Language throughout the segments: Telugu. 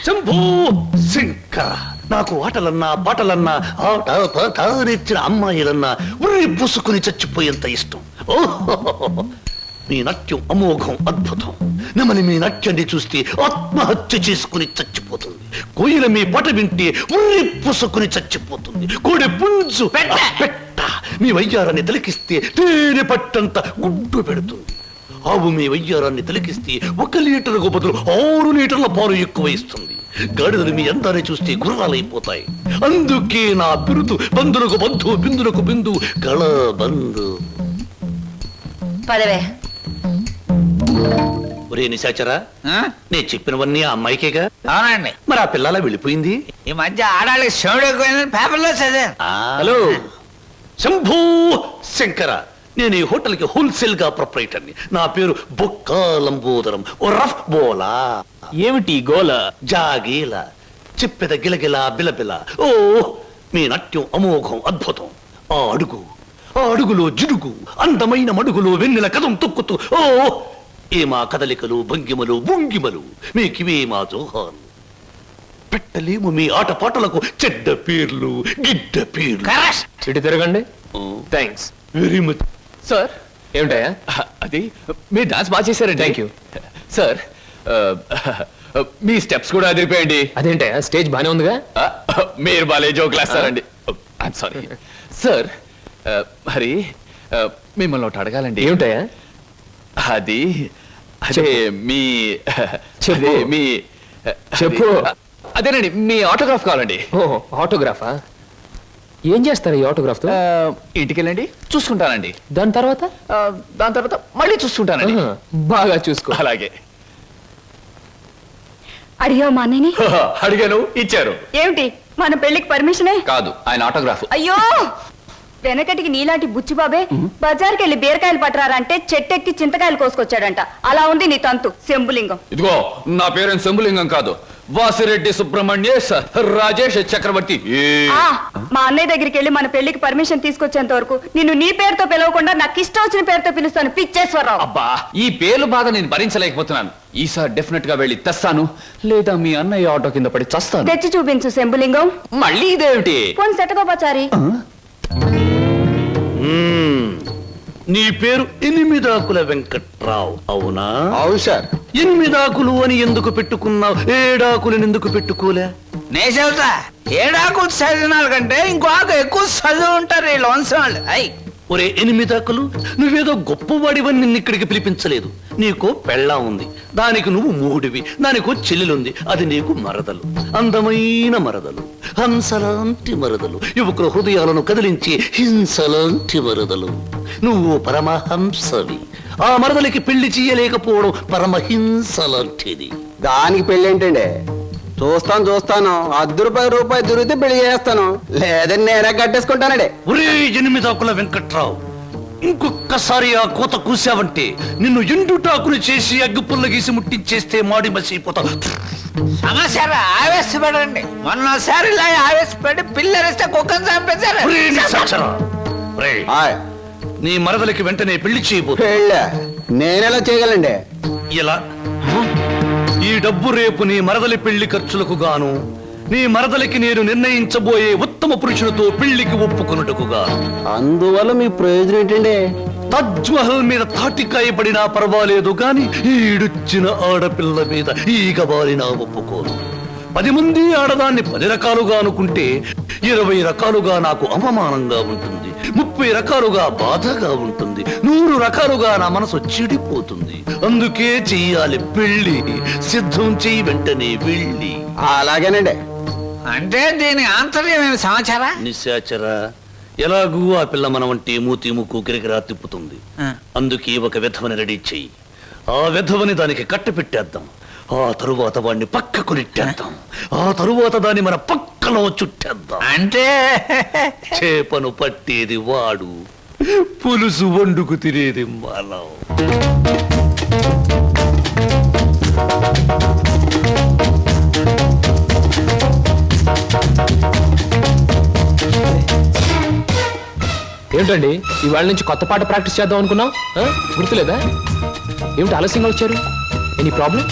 శంభూ శంకర, నాకు ఆటలన్నా పాటలన్నా ఆట పాట నేర్చిన అమ్మాయిలన్నా ఉర్రి పూసుకుని చచ్చిపోయేంత ఇష్టం. ఓహో, మీ నాట్యం అమోఘం, అద్భుతం. నమని మీ నాట్యాన్ని చూస్తే ఆత్మహత్య చేసుకుని చచ్చిపోతుంది. కోయిల మీ పాట వింటే ఉర్రి పూసుకుని చచ్చిపోతుంది. కోడి పుంజు పెట్ట మీ వయ్యారాన్ని తిలకిస్తే తేనె పట్టంత గుడ్డు పెడుతుంది. ఆవు మీ వయ్యారాన్ని తిలకిస్తే 1 లీటర్కు బదులు 6 లీటర్ల పాలు ఎక్కువ ఇస్తుంది. గాడిదలు మీ అందాన్ని చూస్తే గుర్రాలైపోతాయి. అందుకే నా బిరుదు బంధులకు బంధు, బిందులకు బిందు, గళ బంధు. పదవే. ఒరే నిశాచరా, నేను చెప్పినవన్నీ ఆ అమ్మాయికేగా? అవునండి. మరి ఆ పిల్లలా వెళ్ళిపోయింది. ఈ మధ్య ఆడాళ్ళకి శివుడు ఎక్కువైందని పేపర్లో చదివాను. హలో శంభూ శంకర, నేను ఈ హోటల్కి హోల్సేల్ గా ప్రొపరేటర్ని. నా పేరు బొక్కాలంబోదరం, ఓ రఫ్ బోలా. ఏమిటి గోల? జాగీల చెప్పెద గిలగిల బిలబిల. ఓ, మీ నాట్యం అమోఘం, అద్భుతం. ఆ అడుగులో జిడుగు, అందమైన మడుగులో వెన్నెల కదం తొక్కుతూ. ఓ, ఏ మా కదలికలు, భంగిమలు, భుంగిమలు, మీకివే మా జోహాలు. పెట్టలేము మీ ఆటపాటలకు చెడ్డ పేర్లు, గిడ్డ పేర్లు. ఇటు తిరగండి. Thanks very much sir. ఏమిటయ్యా అది? మీరు డాన్స్ బాగా చేశారండి. Thank you sir. Me steps కూడా అదిరిపోయండి. అదేంటయ్యా, స్టేజ్ బానే ఉందిగా. మీరు బాలే జోకులు వేస్తారండి. I'm sorry sir. మరి మిమ్మల్ని ఒకటి అడగాలండి. ఏమిటయ్యా అది? అదే మీ చెప్పు. అదేనండి, మీ ఆటోగ్రాఫ్ కావాలండి. ఆటోగ్రాఫా? ఏం చేస్తారు ఈ ఆటోగ్రాఫ్ తో? ఇంటికి వెళ్ళండి, చూసుకుంటానండి. దాని తర్వాత మళ్ళీ చూసుకుంటానండి. బాగా చూసుకో. అలాగే. అడిగావు మా అన్నయ్యని? అడిగాను, ఇచ్చారు. ఏమిటి, మన పెళ్లికి పర్మిషనే? కాదు, ఆయన ఆటోగ్రాఫ్. అయ్యో, వెనకటికి నీలాంటి బుచ్చిబాబే బజార్కి వెళ్ళి బీరకాయలు పట్టరారంటే చెట్టెక్కి చింతకాయలు కోసుకొచ్చాడంట. అలా ఉంది నీ తంతు శంభులింగం. ఇదిగో, నా పేరు శంభులింగం కాదు, వాసిరెడ్డి సుబ్రహ్మణ్యేశ్ రాజేష్ చక్రవర్తి. మా అన్నయ్య దగ్గరికి వెళ్ళి మన పెళ్లికి పర్మిషన్ తీసుకొచ్చేంత వరకు నిన్ను నీ పేరుతో పిలవకుండా నాకు ఇష్టం వచ్చిన పేరుతో పిలుస్తాను. పిచ్చేశ్వరరావు. అబ్బా, ఈ పేర్లు బాధ నేను భరించలేకపోతున్నాను. ఈసారి డెఫినెట్ గా వెళ్ళి తెస్తాను, లేదా మీ అన్నయ్య ఆటో కింద పడి చస్తాను. తెచ్చి చూపించు శంభులింగం. మళ్ళీ ఇదేమిటి? పోని సెటగోపచారి. నీ పేరు ఎనిమిదాకుల వెంకట్రావు, అవునా? అవును సార్. ఎనిమిదాకులు అని ఎందుకు పెట్టుకున్నావు? ఏడాకులను ఎందుకు పెట్టుకోలే? నే చెబుతా, 7 ఆకులు చదివిన కంటే ఇంకో ఆకు ఎక్కువ చదువు ఉంటారు ఈ లోన్సం వాళ్ళు. ఒరే ఎనిమిదాకులు, నువ్వేదో గొప్పవాడివని నిన్ను ఇక్కడికి పిలిపించలేదు. నీకో పెళ్ళాం ఉంది, దానికి నువ్వు మూడివి. దానికో చెల్లెలుంది, అది నీకు మరదలు. అందమైన మరదలు, హంసలాంటి మరదలు, యువకుల హృదయాలను కదిలించి హింసలాంటి మరదలు. నువ్వు పరమహంసవి. ఆ మరదలికి పెళ్లి చేయలేకపోవడం పరమహింస లాంటిది. దానికి పెళ్లి ఏంటండి? చూస్తాను ₹10 దొరికితే పెళ్లి చేస్తాను, లేదని నేనే కట్టేసుకుంటానండి. ఒరే ఎనిమిదాకుల వెంకట్రావు, ఇంకొక్కసారి ఆ కోత కూసావంటే నిన్ను ఎండుటాకులు చేసి అగ్గిపుల్ల గీసి ముట్టించేస్తే మాడి మసిపోతావు. సమస్య ఆవేశపడండి. మొన్నసారి ఇలా ఆవేశపడి పిల్లరిస్తే కుక్కను చంపేశారు. నీ మరదలకి వెంటనే పెళ్లి చేయబోతు. పెళ్ళా? నేనెలా చేయగలండి? ఇలా ఈ డబ్బు రేపు నీ మరదలి పెళ్లి ఖర్చులకు గాను, నీ మరదలికి నేను నిర్ణయించబోయే ఉత్తమ పురుషులతో పెళ్లికి ఒప్పుకొనుటకు గాను. అందువల్ల మీ ప్రయోజనం ఏంటండి? తాజ్ మహల్ మీద తాటికాయ పడినా పర్వాలేదు గాని ఈడుచ్చిన ఆడపిల్ల మీద ఈగ బారినా ఒప్పుకోను. 10 మంది ఆడదాన్ని 10 రకాలుగా అనుకుంటే 20 రకాలుగా నాకు అవమానంగా ఉంటుంది, 30 రకాలుగా బాధగా ఉంటుంది, 100 రకాలుగా నా మనసు చెడిపోతుంది. అందుకే చెయ్యాలి పెళ్లి. సిద్ధం చెయ్యి, వెంటనే వెళ్ళి. అలాగేనండి. అంటే దీని ఆంతర్యం ఏమి సమాచారా? నిశాచరా, ఎలాగూ ఆ పిల్ల మన వంటి మూతి ముక్కు కిరికిరా తిప్పుతుంది. అందుకే ఒక విధవని రెడీ చెయ్యి. ఆ విధవని దానికి కట్ట పెట్టేద్దాం. ఆ తరువాత వాడిని పక్కకు నెట్టేద్దాం. ఆ తరువాత దాన్ని మన పక్కలో చుట్టేద్దాం. అంటే చేపను పట్టేది వాడు, పులుసు వండుకు తినేది మనం. ఏమిటండి, ఇవాళ నుంచి కొత్త పాట ప్రాక్టీస్ చేద్దాం అనుకున్నాం, గుర్తులేదా? ఏమిటి ఆలస్యంగా వచ్చారు? Any problem?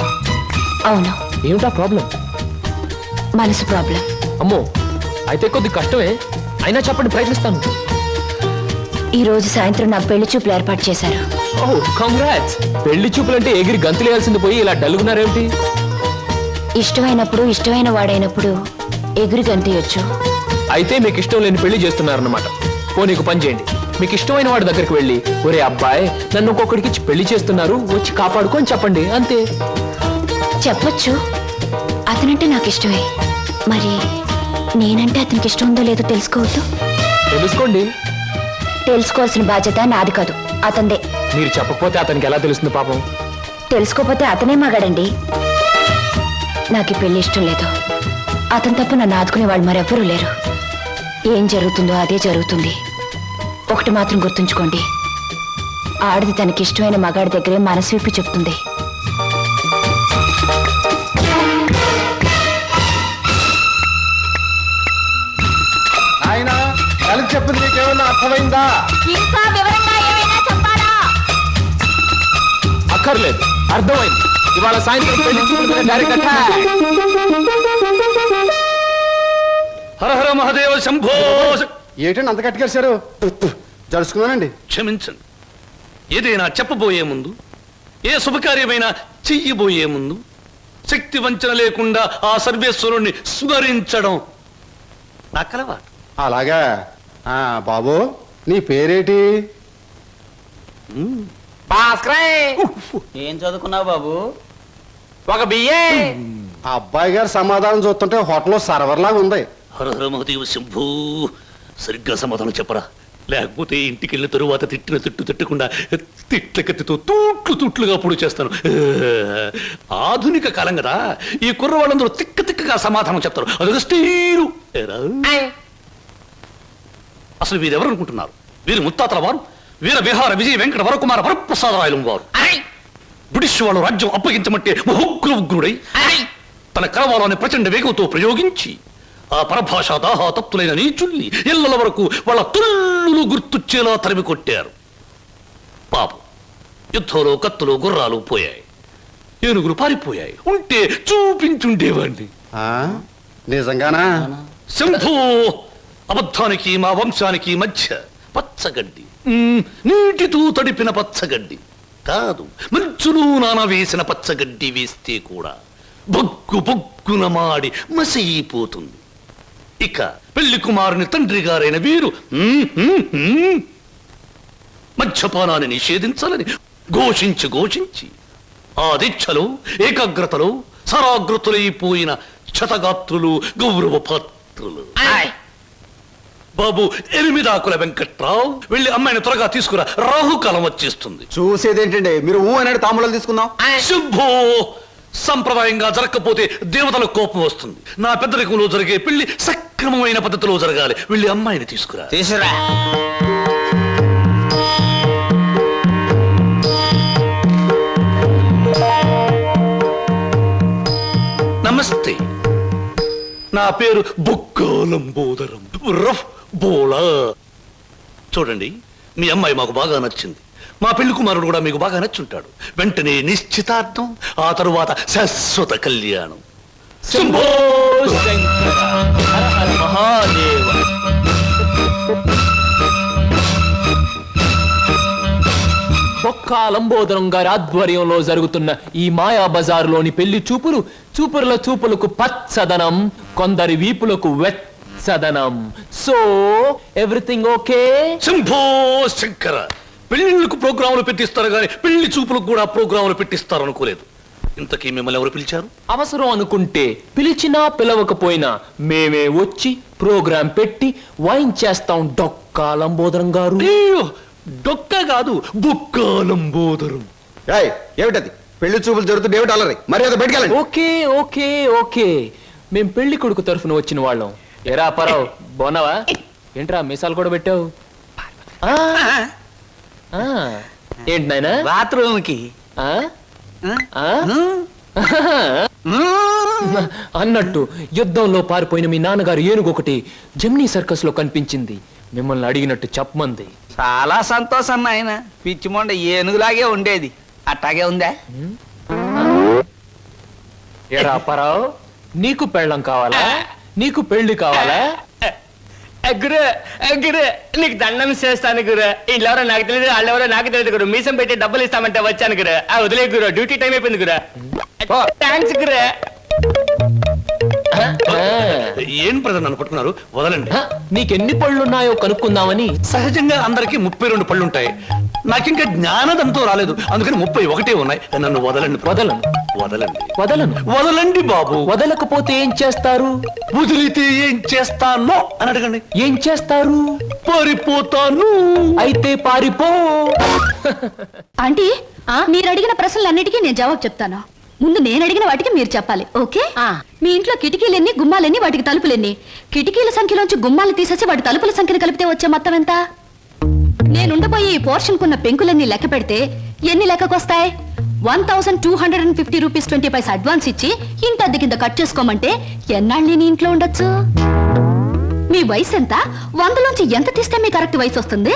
అవును, ఏమిటా ప్రాబ్లం? మనసు ప్రాబ్లం. అమ్మో, అయితే కొద్ది కష్టమే, అయినా చెప్పండి, ప్రయత్నిస్తాను. ఈ రోజు సాయంత్రం నా పెళ్లి చూపులు ఏర్పాటు చేశారు. ఓ కంగ్రాట్స్. పెళ్లి చూపులంటే ఎగిరి గంతులేయాల్సింది పోయి ఇలా డల్గున్నారేమిటి? ఇష్టమైనప్పుడు ఇష్టమైన వాడైనప్పుడు ఎగురు గంతయొచ్చు. అయితే మీకు ఇష్టం లేని పెళ్లి చేస్తున్నారన్నమాట. నీకు పని చేయండి, మీకు ఇష్టమైన వాడి దగ్గరికి వెళ్ళి, ఒరే అబ్బాయి, నన్ను ఒక్కొక్కడికి ఇచ్చి పెళ్లి చేస్తున్నారు, వచ్చి కాపాడుకొని చెప్పండి, అంతే. చెప్పొచ్చు, అతనంటే నాకు ఇష్టమే. మరి నేనంటే అతనికి ఇష్టం ఉందో లేదో తెలుసుకోవద్దు. తెలుసుకోండి. తెలుసుకోవాల్సిన బాధ్యత నాది కాదు, అతందే. మీరు చెప్పకపోతే అతనికి ఎలా తెలుస్తుంది పాపం? తెలుసుకోపోతే అతనే మగాడండి. నాకు ఈ పెళ్లి ఇష్టం లేదు. అతను తప్ప నన్ను ఆదుకునే వాళ్ళు మరెవ్వరూ లేరు. ఏం జరుగుతుందో అదే జరుగుతుంది. ఒకటి మాత్రం గుర్తుంచుకోండి, ఆడది తనకి ఇష్టమైన మగాడి దగ్గరే మనసు విప్పి చెప్తుంది. ఆయన కలిసి చెప్పింది నీకేమన్నా అర్థమైందా? ఇంకా వివరంగా ఏమైనా చెప్పాలా? అక్కర్లేదు, అర్థమైంది. ఇవాళ సాయంత్రం పెళ్లి చూపుల మీద డైరెక్ట్ అటాక్. హర హర మహాదేవ శంభో. ఏంటండి అంత కట్టుకేశారు? జరుచుకున్నానండి. క్షమించండి. ఏదైనా చెప్పబోయే ముందు, ఏ శుభకార్యమైనా చెయ్యబోయే ముందు శక్తి వంచన లేకుండా ఆ సర్వేశ్వరుణ్ణి స్మరించడం నా కలవాటు. అలాగా. బాబు, నీ పేరేటి? ఏం చదువుకున్నావు బాబు? ఒక బిఏ. ఆ అబ్బాయి గారి సమాధానం చూస్తుంటే హోటల్లో సర్వర్ లాగా ఉంది. హర హర మహాదేవ శంభూ. సరిగ్గా సమాధానం చెప్పరా, లేకపోతే ఇంటికి వెళ్ళిన తరువాత తిట్టిన తిట్టు తిట్టకుండా తిట్ల కత్తితో తూట్లుగా పొడి చేస్తాను. ఆధునిక కాలం కదా, ఈ కుర్రవాళ్ళందరూ తిక్కగా సమాధానం చెప్తారు. అదొక స్టీరు. అసలు వీరెవరు అనుకుంటున్నారు? వీరు ముత్తాతల వారు, వీర విహార విజయ వెంకట వరకుమార వరప్రసాదరాయలు వారు. బ్రిటిష్ వాళ్ళు రాజ్యం అప్పగించమంటే ఉగ్రుడై తన కరవాలని ప్రచండ వేగంతో ప్రయోగించి ఆ పరభాషా దాహాతత్తులైన నీచుల్ని ఇళ్ల వరకు వాళ్ళ తుల్లులు గుర్తుచ్చేలా తరిమి కొట్టారు. పాపం, యుద్ధంలో కత్తులు గుర్రాలు పోయాయి, ఏనుగులు పారిపోయాయి. ఉంటే చూపించుండేవాడిని. నిజంగానా? శంభూ, అబద్ధానికి మా వంశానికి మధ్య పచ్చగడ్డి, నీటితో తడిపిన పచ్చగడ్డి కాదు, మంచులో నాన వేసిన పచ్చగడ్డి వేస్తే కూడా బొగ్గు బొగ్గున మాడి మసైపోతుంది. ఇక పెళ్లి కుమారుని తండ్రి గారైన వీరు మద్యపానాన్ని నిషేధించాలని ఘోషించి ఆ దీక్షలో ఏకాగ్రతలో సరాగ్రతులైపోయిన క్షతగాత్రులు, గౌరవ పాత్రులు. బాబు, 8 ఆకుల వెంకట్రావు, వెళ్ళి అమ్మాయిని త్వరగా తీసుకురా, రాహుకాలం వచ్చేస్తుంది. చూసేదేంటండి, మీరు అనేది తాములు తీసుకుందాం. శుభో. సంప్రదాయంగా జరగకపోతే దేవతలకు కోపం వస్తుంది. నా పెద్దరికంలో జరిగే పెళ్లి సక్రమమైన పద్ధతిలో జరగాలి. వెళ్ళి అమ్మాయిని తీసుకురా. తీసురా. నమస్తే, నా పేరు బొక్కాలంబోదరం, రఫ్ బోలా. చూడండి, మీ అమ్మాయి మాకు బాగా నచ్చింది. మా పెళ్లి కుమారుడు కూడా మీకు బాగా నచ్చుంటాడు. వెంటనే నిశ్చితార్థం, ఆ తరువాత శాశ్వత కళ్యాణం. శంభో శంకర, హర హర మహాదేవ. బొక్కా లంబోదరం గారి ఆధ్వర్యంలో జరుగుతున్న ఈ మాయా బజారులోని పెళ్లి చూపుల చూపులకు పచ్చదనం, కొందరి వీపులకు వెచ్చదనం. So everything okay? Shambho Shankara, పెళ్లిళ్ళకు ప్రోగ్రాములు పెట్టిస్తారు కానీ పెళ్లి చూపులకు కూడా ప్రోగ్రాములు పెట్టిస్తారు అనుకోలేదు. ఇంతకీ మిమ్మల్ని ఎవరు పిలిచారు? అవసరం అనుకుంటే పిలిచినా పిలవకపోయినా మేమే వచ్చి ప్రోగ్రాం పెట్టి వాయించేస్తాం డొక్కా లంబోదరం గారు. డొక్క కాదు, బొక్కాలంబోదరం. ఏమిటది? పెళ్లి చూపులు జరుగుతుంది, ఏమిటి అలరి? మరి అది బయటకెళ్ళండి. ఓకే ఓకే ఓకే, మేం పెళ్లి కొడుకు తరఫున వచ్చిన వాళ్ళం. ఎరా పరావు, బాగున్నావా? ఏంట్రా మీసాలు కూడా పెట్టావు? ఏంటి నాయనా? బాత్రూమ్ కి అన్నట్టు యుద్ధంలో పారిపోయిన మీ నాన్నగారు ఏనుగొకటి జెమినీ సర్కస్ లో కనిపించింది. మిమ్మల్ని అడిగినట్టు చెప్పమంది. చాలా సంతోషం నాయన. పిచ్చి మొండ ఏనుగులాగే ఉండేది, అట్టాగే ఉందా? ఏరా అప్పారావు, నీకు పెళ్ళం కావాలా నీకు పెళ్లి కావాలా? గురు గురు నీకు దండం చేస్తాను గురు. వీళ్ళెవరో నాకు తెలియదు, వాళ్ళెవరో నాకు తెలియదు గురు. మీసం పెట్టి డబ్బులు ఇస్తామంటే వచ్చాను గురు. వదిలే గురు, డ్యూటీ టైం అయిపోయింది గురు. థ్యాంక్స్ గురు. ఏం ప్రజలు నన్ను పట్టుకున్నారు, వదలండి. నీకెన్ని పళ్ళున్నాయో కనుక్కుందామని. సహజంగా అందరికి 32 పళ్ళుంటాయి. నాకింకా జ్ఞానదంతో రాలేదు, అందుకని 31 ఉన్నాయి. నన్ను వదలండి. వదలను వదలండి వదలను. వదలండి బాబు. వదలకపోతే ఏం చేస్తారు? వదిలితే ఏం చేస్తానో అని అడగండి. ఏం చేస్తారు? పారిపోతాను. అయితే పారిపో. ఆంటీ మీరు అడిగిన ప్రశ్నలన్నిటికీ నేను జవాబు చెప్తాను. ముందు నేను అడిగిన వాటికి మీరు చెప్పాలి, ఓకే? మీ ఇంట్లో కిటికీలెన్ని, గుమ్మాలెన్ని, వాటికి తలుపులెన్ని? కిటికీల సంఖ్యలోంచి గుమ్మాలు తీసేసి వాటి తలుపుల సంఖ్యను కలిపితే వచ్చే మొత్తం ఎంత? నేనుండబోయే ఈ పోర్షన్ కున్న పెంకులన్నీ లెక్క పెడితే ఎన్ని లెక్కకొస్తాయి? 1250 రూపీస్ 20 పైసా అడ్వాన్స్ ఇచ్చి ఇంటి అద్దె కింద కట్ చేసుకోమంటే ఎన్నాళ్ళు నేను ఇంట్లో ఉండొచ్చు? మీ వయసు ఎంత? 100లోంచి ఎంత తీస్తే మీ కరెక్ట్ వయసు వస్తుంది?